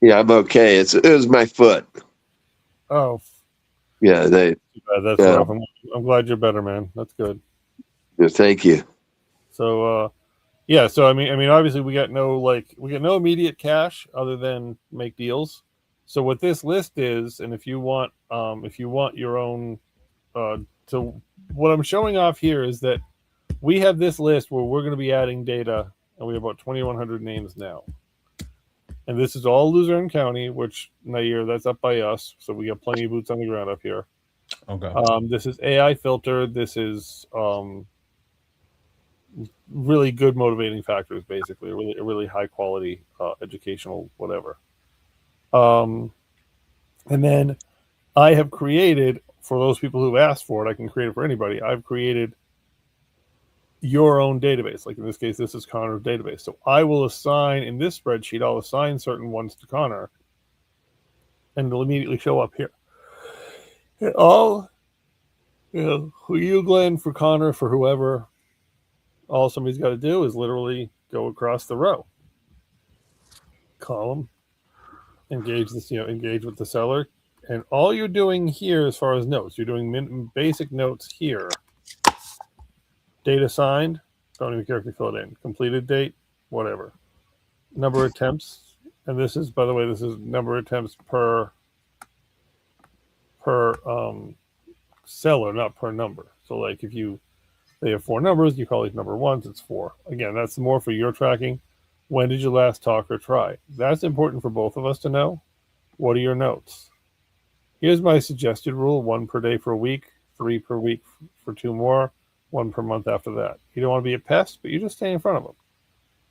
Yeah, I'm okay. It was my foot. Oh, Yeah, they. too bad. That's Yeah, rough. I'm glad you're better, man. That's good. yeah, thank you. So, yeah. So I mean, obviously we get no immediate cash other than make deals. So what this list is, and if you want your own, so what I'm showing off here is that we have this list where we're going to be adding data, and we have about 2,100 names now. And this is all Luzerne County, which Nair, that's up by us, so we got plenty of boots on the ground up here. Okay. This is AI filtered. This is really good motivating factors, basically, a really high quality educational whatever. Um, and then I have created for those people who've asked for it. I can create it for anybody. I've created your own database. Like in this case, this is Connor's database. So I will assign in this spreadsheet, I'll assign certain ones to Connor, and it'll immediately show up here. And all for you, Glenn, for Connor, for whoever, all somebody's got to do is literally go across the row, column, engage this, engage with the seller, and all you're doing here, as far as notes, you're doing basic notes here. Data signed, don't even care if you fill it in. Completed date, whatever. Number of attempts, and this is, by the way, this is number of attempts per seller, not per number. So, like, if they have 4 numbers, you call these number ones, it's 4. Again, that's more for your tracking. When did you last talk or try? That's important for both of us to know. What are your notes? Here's my suggested rule: 1 per day for a week, 3 per week for 2 more, 1 per month after that. You don't want to be a pest, but you just stay in front of them.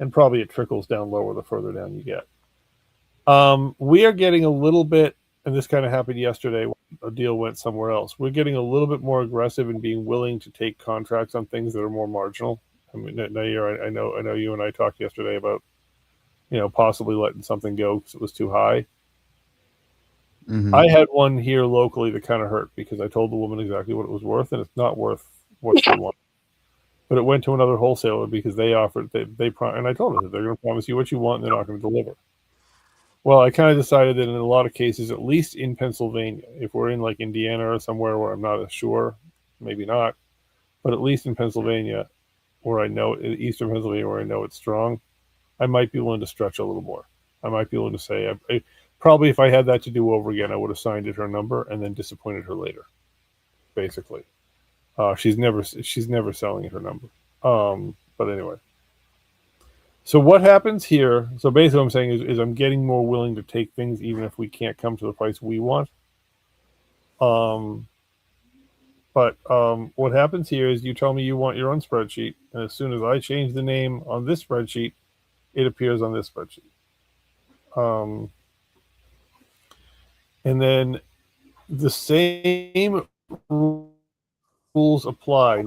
And probably it trickles down lower the further down you get. We are getting a little bit, and this kind of happened yesterday when a deal went somewhere else. We're getting a little bit more aggressive in being willing to take contracts on things that are more marginal. I mean, Nair, I know you and I talked yesterday about, possibly letting something go because it was too high. Mm-hmm. I had one here locally that kind of hurt because I told the woman exactly what it was worth, and it's not worth what she wanted. But it went to another wholesaler because they offered and I told her that they're going to promise you what you want and they're not going to deliver. Well, I kind of decided that in a lot of cases, at least in Pennsylvania, if we're in like Indiana or somewhere where I'm not as sure, maybe not, but at least in Pennsylvania, where I know Eastern Pennsylvania, where I know it's strong, I might be willing to stretch a little more. I might be willing to say, probably if I had that to do over again, I would have signed it her number and then disappointed her later. Basically, she's never selling at her number. But anyway, so what happens here? So basically, what I'm saying is I'm getting more willing to take things even if we can't come to the price we want. Um, but what happens here is you tell me you want your own spreadsheet, and as soon as I change the name on this spreadsheet, it appears on this spreadsheet. And then the same rules apply.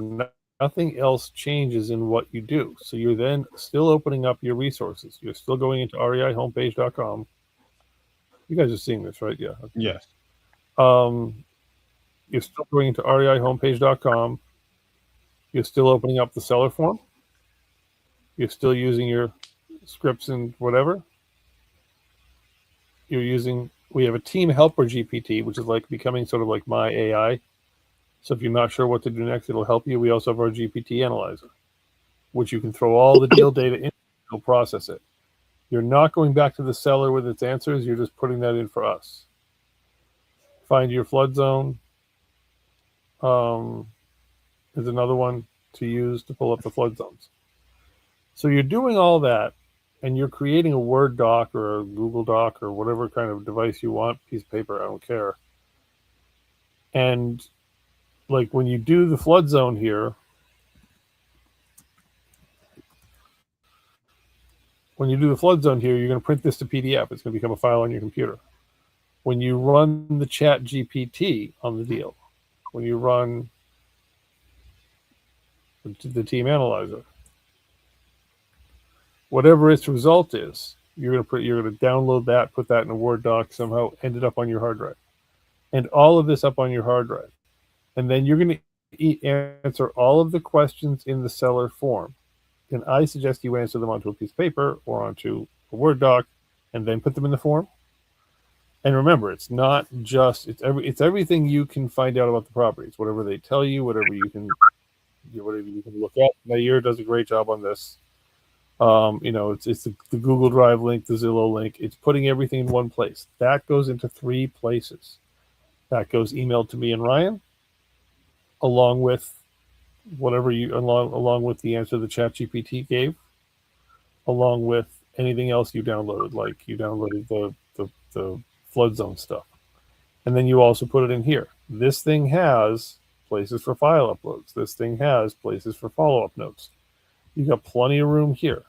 Nothing else changes in what you do. So you're then still opening up your resources. You're still going into reihomepage.com. You guys are seeing this, right? Yeah. Okay. Yes. You're still going into reihomepage.com. You're still opening up the seller form. You're still using your scripts and whatever. We have a team helper GPT, which is like becoming sort of like my AI. So if you're not sure what to do next, it'll help you. We also have our GPT analyzer, which you can throw all the deal data in, it'll process it. You're not going back to the seller with its answers, you're just putting that in for us. Find your flood zone is another one to use to pull up the flood zones. So you're doing all that, and you're creating a Word doc or a Google Doc or whatever kind of device you want, piece of paper, I don't care. And like when you do the flood zone here, you're going to print this to PDF. It's going to become a file on your computer. When you run the Chat GPT on the deal, when you run the team analyzer, whatever its result is, you're going to download that, put that in a Word doc, somehow end it up on your hard drive, and all of this up on your hard drive, and then you're going to answer all of the questions in the seller form. And I suggest you answer them onto a piece of paper or onto a Word doc, and then put them in the form. And remember, it's not just it's everything you can find out about the property. It's whatever they tell you, whatever you can look at. Nair does a great job on this. It's the Google Drive link, the Zillow link. It's putting everything in one place. That goes into 3 places. That goes emailed to me and Ryan, along with whatever along with the answer the ChatGPT gave, along with anything else you downloaded, like you downloaded the flood zone stuff. And then you also put it in here. This thing has places for file uploads. This thing has places for follow-up notes. You got plenty of room here.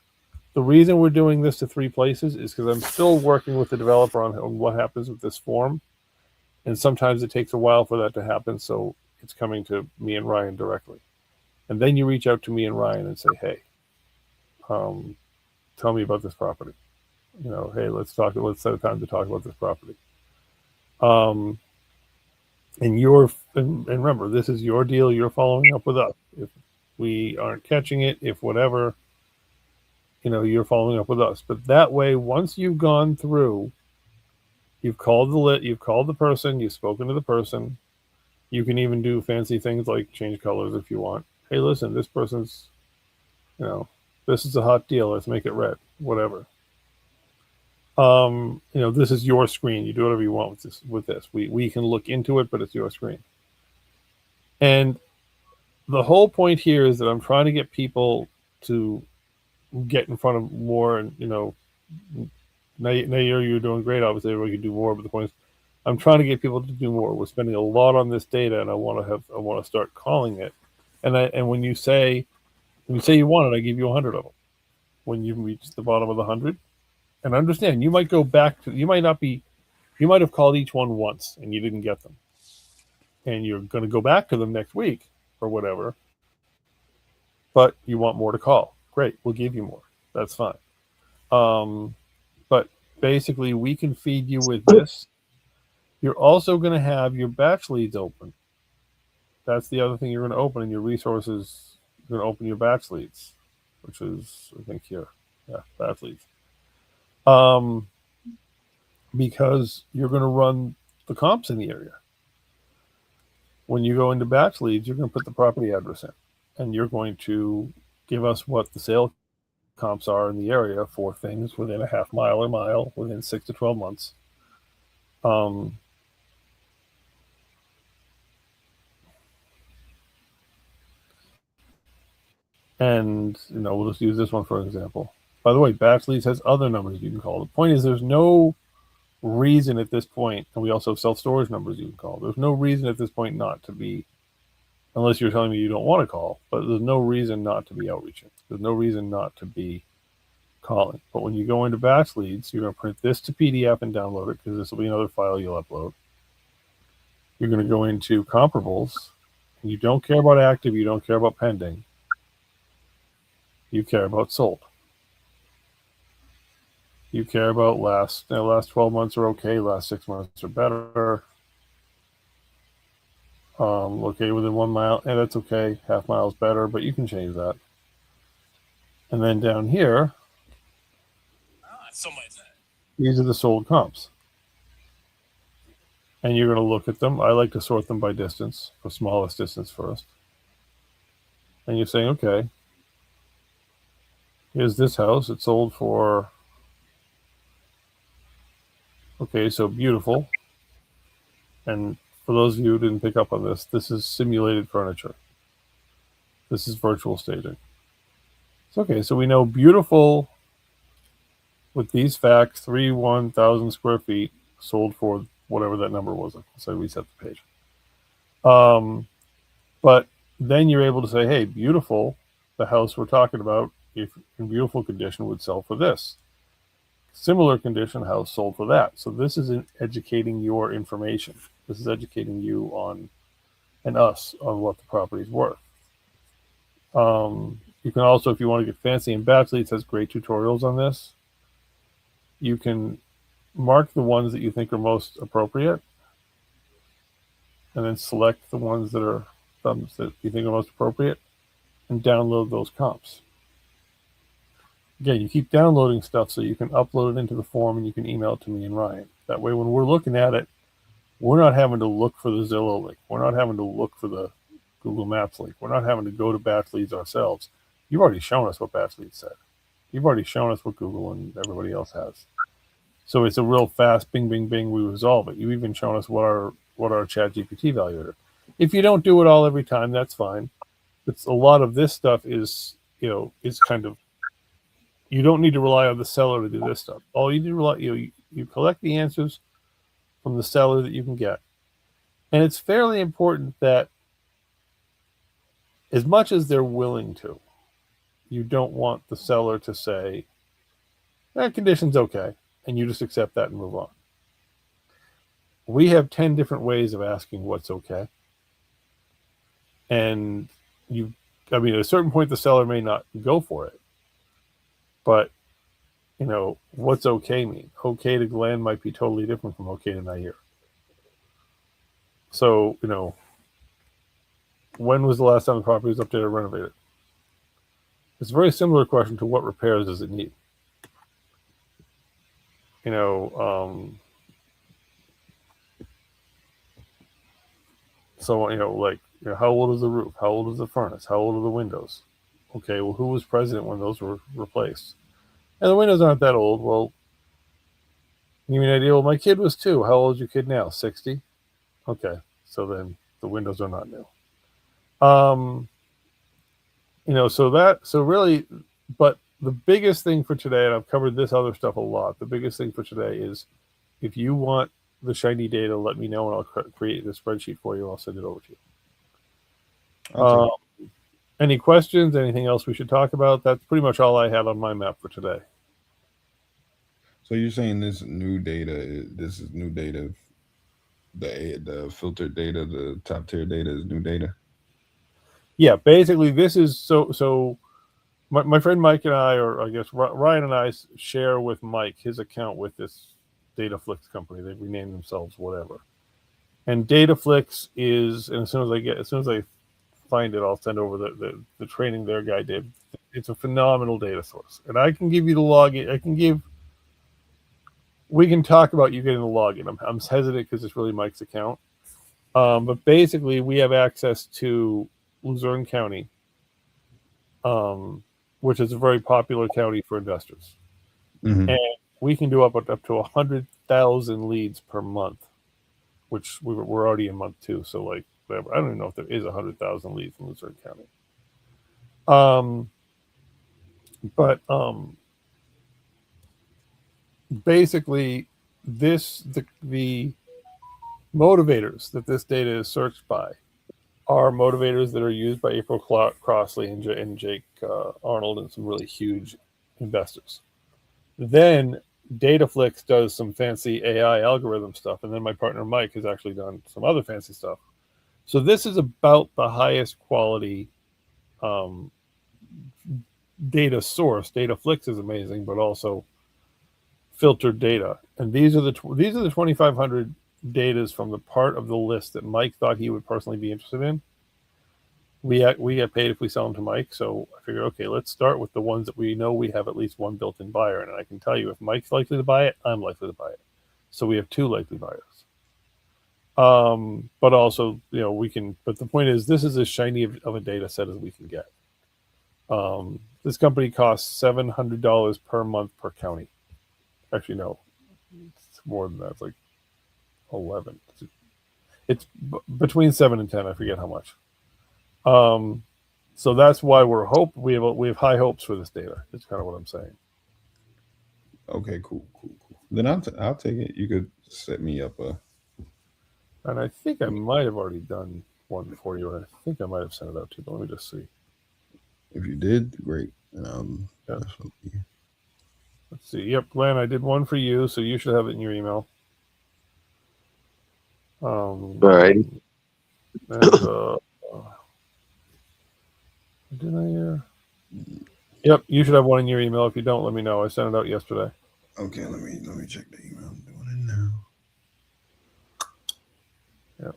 The reason we're doing this to 3 places is because I'm still working with the developer on what happens with this form. And sometimes it takes a while for that to happen. So it's coming to me and Ryan directly. And then you reach out to me and Ryan and say, hey, tell me about this property. Hey, let's set a time to talk about this property. And remember, this is your deal. You're following up with us. If we aren't catching it, if whatever, you're following up with us. But that way, once you've gone through, you've called the person, you've spoken to the person. You can even do fancy things like change colors if you want. Hey, listen, this person's, this is a hot deal. Let's make it red, whatever. This is your screen. You do whatever you want with this. We can look into it, but it's your screen. And the whole point here is that I'm trying to get people to get in front of more, and now you're doing great. Obviously, we can do more, but the point is, I'm trying to get people to do more. We're spending a lot on this data, and I want to start calling it. And when you say you want it, I give you 100 of them. When you reach the bottom of the 100, and understand, you might go back to, you might have called each one once and you didn't get them, and you're going to go back to them next week or whatever. But you want more to call. Great, we'll give you more. That's fine. But basically, we can feed you with this. You're also going to have your batch leads open. That's the other thing you're going to open in your resources. You're going to open your batch leads, which is, I think, here. Yeah, batch leads. Because you're going to run the comps in the area. When you go into batch leads, you're going to put the property address in, and you're going to give us what the sale comps are in the area for things within a half mile or mile within 6 to 12 months. And we'll just use this one for example. By the way, batch leads has other numbers you can call. The point is, there's no reason at this point, and we also have self-storage numbers you can call. There's no reason at this point not to be, unless you're telling me you don't want to call, but there's no reason not to be outreaching. There's no reason not to be calling. But when you go into batch leads, you're going to print this to PDF and download it, because this will be another file you'll upload. You're going to go into comparables, and you don't care about active, you don't care about pending. You care about sold. You care about last 12 months are okay, last 6 months are better. Okay, within 1 mile, and that's okay. Half mile is better, but you can change that. And then down here, these are the sold comps. And you're going to look at them. I like to sort them by distance, for smallest distance first. And you're saying, okay, here's this house. It sold for, okay, so beautiful. And for those of you who didn't pick up on this, this is simulated furniture. This is virtual staging. It's okay, so we know beautiful with these facts, 1,000 square feet, sold for whatever that number was. So we set the page. But then you're able to say, hey, beautiful, the house we're talking about, if in beautiful condition, would sell for this. Similar condition house sold for that. So this is educating your information. This is educating you on, and us, on what the property is worth. You can also, if you want to get fancy, and batch leads has great tutorials on this. You can mark the ones that you think are most appropriate, and then select the ones that are thumbs that you think are most appropriate, and download those comps. again, you keep downloading stuff so you can upload it into the form and you can email it to me and Ryan. That way, when we're looking at it, we're not having to look for the Zillow link. We're not having to look for the Google Maps link. We're not having to go to Batch Leads ourselves. You've already shown us what Batch Leads said. You've already shown us what Google and everybody else has. So it's a real fast bing, bing, bing. We resolve it. You've even shown us what our Chat GPT value is. If you don't do it all every time, that's fine. It's a lot of this stuff is kind of, you don't need to rely on the seller to do this stuff. All you need to rely, you collect the answers from the seller that you can get. And it's fairly important that as much as they're willing to, you don't want the seller to say, that condition's okay, and you just accept that and move on. We have 10 different ways of asking what's okay. And at a certain point, the seller may not go for it. But, what's okay mean? Okay to Glenn might be totally different from okay to Nair. So, when was the last time the property was updated or renovated? It's a very similar question to what repairs does it need? How old is the roof? How old is the furnace? How old are the windows? Okay, well, who was president when those were replaced? And the windows aren't that old. Well, you mean idea? Well, my kid was 2. How old is your kid now? 60? Okay, so then the windows are not new. So really, but the biggest thing for today, and I've covered this other stuff a lot, the biggest thing for today is if you want the shiny data, let me know and I'll create the spreadsheet for you. I'll send it over to you. Any questions? Anything else we should talk about? That's pretty much all I had on my map for today. So you're saying this is new data, the filtered data, the top tier data is new data? Yeah, basically this is so my friend Mike and I, or I guess Ryan and I, share with Mike his account with this Dataflix company. They've renamed themselves whatever. And Dataflix is, and as soon as I find it, I'll send over the training their guy did. It's a phenomenal data source. And I can give you the login. We can talk about you getting the login. I'm hesitant because it's really Mike's account. But basically we have access to Luzerne County, which is a very popular county for investors. Mm-hmm. And we can do up to 100,000 leads per month, which we're already in month 2. So whatever. I don't even know if there is 100,000 leads in Luzerne County. Basically the motivators that this data is searched by are motivators that are used by April Crossley and Jake Arnold and some really huge investors. Then Dataflix does some fancy AI algorithm stuff, and then my partner Mike has actually done some other fancy stuff. So this is about the highest quality data source. Dataflix is amazing, but also filtered data. And these are the 2,500 datas from the part of the list that Mike thought he would personally be interested in. We get paid if we sell them to Mike, so I figured, okay, let's start with the ones that we know we have at least one built-in buyer in. And I can tell you, if Mike's likely to buy it, I'm likely to buy it. So we have 2 likely buyers. But also, we can. But the point is, this is as shiny of a data set as we can get. This company costs $700 per month per county. Actually, no, it's more than that. It's like 11. It's between 7 and 10. I forget how much. So that's why we have high hopes for this data. It's kind of what I'm saying. Okay, cool. Then I'll take it. You could set me up and I think I might have already done one for you. I think I might have sent it out to you, but let me just see. If you did, great. Yeah. Let's see. Yep, Glenn, I did one for you, so you should have it in your email. All right. And, did I? Yep, you should have one in your email. If you don't, let me know. I sent it out yesterday. Okay, let me check the email. I'm doing it now. Yep.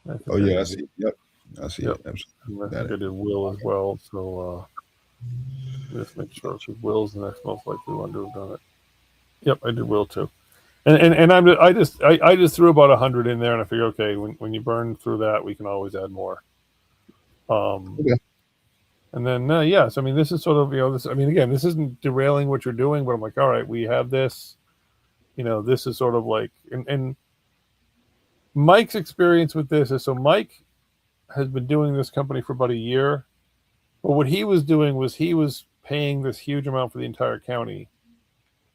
I think Oh yeah, I did- see. Yep, I see Yep. it. Absolutely. and I Got think I it. did Will as well. So just make sure because Will's the next most likely one to have done it. Yep, I did Will too. And I just threw about 100 in there, and I figure, okay, when you burn through that, we can always add more. Okay. And then yes, I mean this is sort of this. I mean again, this isn't derailing what you're doing, but I'm like, all right, we have this. This is sort of like and Mike's experience with this is so Mike has been doing this company for about a year. But what he was doing was he was paying this huge amount for the entire county,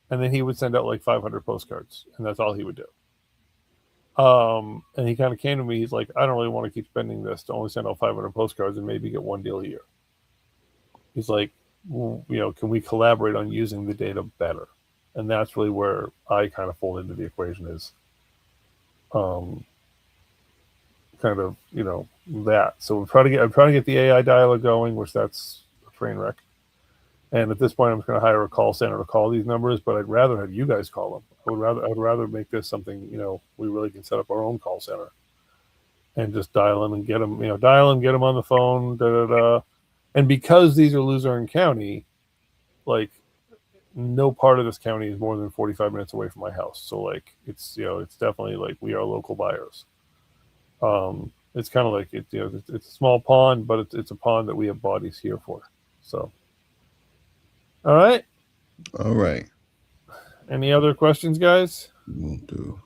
and then he would send out like 500 postcards, and that's all he would do. And he kind of came to me. He's like, I don't really want to keep spending this to only send out 500 postcards and maybe get one deal a year. He's like, well, can we collaborate on using the data better? And that's really where I kind of fall into the equation is, kind of that. So I'm trying to get the AI dialogue going, which that's a train wreck. And at this point, I'm just going to hire a call center to call these numbers. But I'd rather have you guys call them. I would rather make this something we really can set up our own call center and just dial in and get them. Get them on the phone. Da da da. And because these are Luzerne County, like no part of this county is more than 45 minutes away from my house. So like it's it's definitely like we are local buyers. It's kind of like it's a small pond, but it's a pond that we have bodies here for. So. All right. All right. Any other questions, guys? Won't do.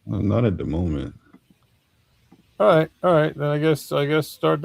Not at the moment. All right. Then I guess start